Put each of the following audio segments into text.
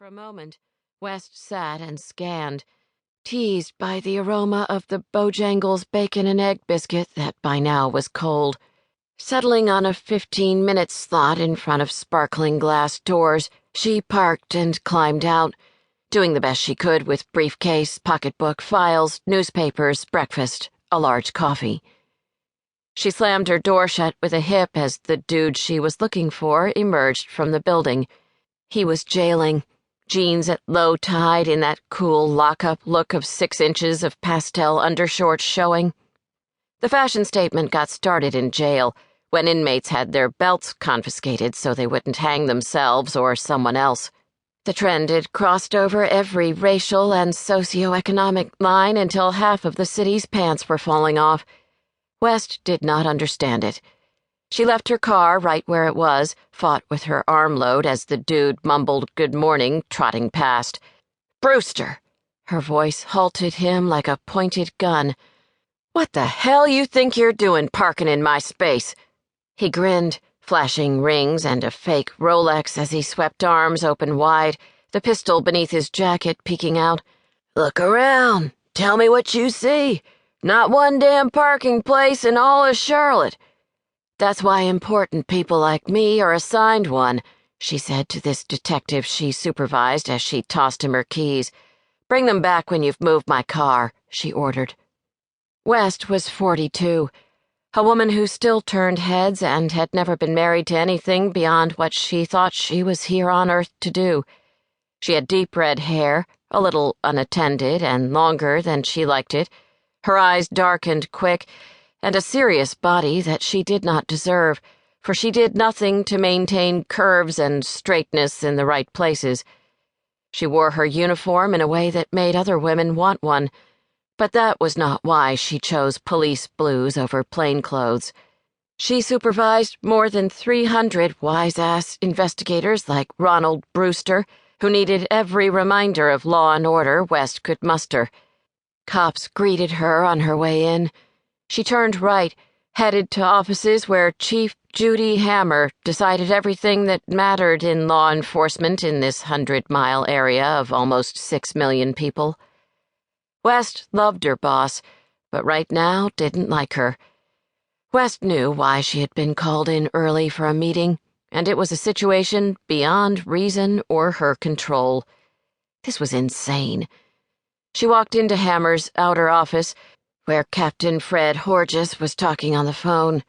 For a moment, West sat and scanned, teased by the aroma of the Bojangles bacon and egg biscuit that by now was cold. Settling on a 15-minute slot in front of sparkling glass doors, she parked and climbed out, doing the best she could with briefcase, pocketbook, files, newspapers, breakfast, a large coffee. She slammed her door shut with a hip as the dude she was looking for emerged from the building. He was jailing. Jeans at low tide in that cool lockup look of 6 inches of pastel undershorts showing. The fashion statement got started in jail when inmates had their belts confiscated so they wouldn't hang themselves or someone else. The trend had crossed over every racial and socioeconomic line until half of the city's pants were falling off. West did not understand it. She left her car right where it was, fought with her armload as the dude mumbled good morning, trotting past. "Brewster!" Her voice halted him like a pointed gun. "What the hell you think you're doing parking in my space?" He grinned, flashing rings and a fake Rolex as he swept arms open wide, the pistol beneath his jacket peeking out. "Look around. Tell me what you see. Not one damn parking place in all of Charlotte. That's why important people like me are assigned one," she said to this detective she supervised as she tossed him her keys. "Bring them back when you've moved my car," she ordered. West was 42, a woman who still turned heads and had never been married to anything beyond what she thought she was here on Earth to do. She had deep red hair, a little unattended and longer than she liked it, her eyes darkened quick, and a serious body that she did not deserve, for she did nothing to maintain curves and straightness in the right places. She wore her uniform in a way that made other women want one, but that was not why she chose police blues over plain clothes. She supervised more than 300 wise-ass investigators like Ronald Brewster, who needed every reminder of law and order West could muster. Cops greeted her on her way in. She turned right, headed to offices where Chief Judy Hammer decided everything that mattered in law enforcement in this 100-mile area of almost 6 million people. West loved her boss, but right now didn't like her. West knew why she had been called in early for a meeting, and it was a situation beyond reason or her control. This was insane. She walked into Hammer's outer office, where Captain Fred Horges was talking on the phone.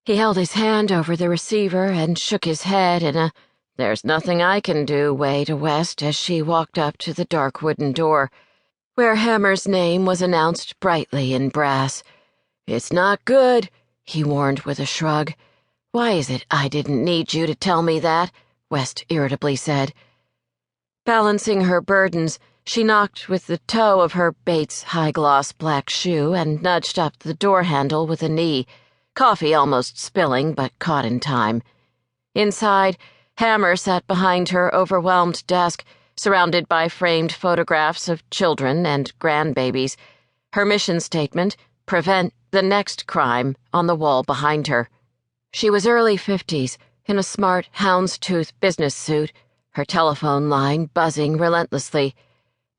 He held his hand over the receiver and shook his head in a "there's nothing I can do" way to West as she walked up to the dark wooden door, where Hammer's name was announced brightly in brass. "It's not good," he warned with a shrug. "Why is it I didn't need you to tell me that?" West irritably said. Balancing her burdens, she knocked with the toe of her Bates high-gloss black shoe and nudged up the door handle with a knee, coffee almost spilling but caught in time. Inside, Hammer sat behind her overwhelmed desk, surrounded by framed photographs of children and grandbabies, her mission statement, "Prevent the next crime," on the wall behind her. She was early 50s, in a smart houndstooth business suit, her telephone line buzzing relentlessly.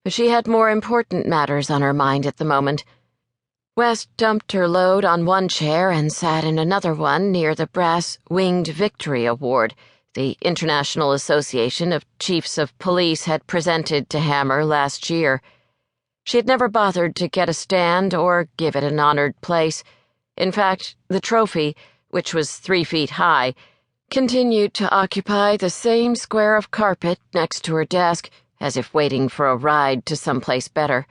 But she had more important matters on her mind at the moment. West dumped her load on one chair and sat in another one near the brass Winged Victory Award the International Association of Chiefs of Police had presented to Hammer last year. She had never bothered to get a stand or give it an honored place. In fact, the trophy, which was 3 feet high, continued to occupy the same square of carpet next to her desk, as if waiting for a ride to someplace better.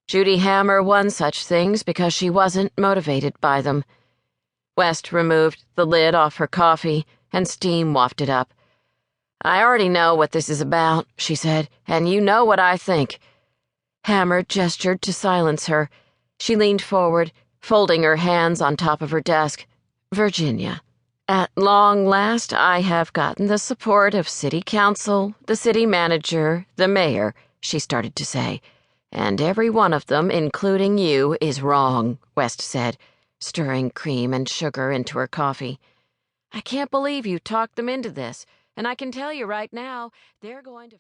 Judy Hammer won such things because she wasn't motivated by them. West removed the lid off her coffee, and steam wafted up. "I already know what this is about," she said, "and you know what I think." Hammer gestured to silence her. She leaned forward, folding her hands on top of her desk. "Virginia, at long last I have gotten the support of City Council, the city manager, the mayor," she started to say. "And every one of them, including you, is wrong," West said, stirring cream and sugar into her coffee. "I can't believe you talked them into this, and I can tell you right now, they're going to..."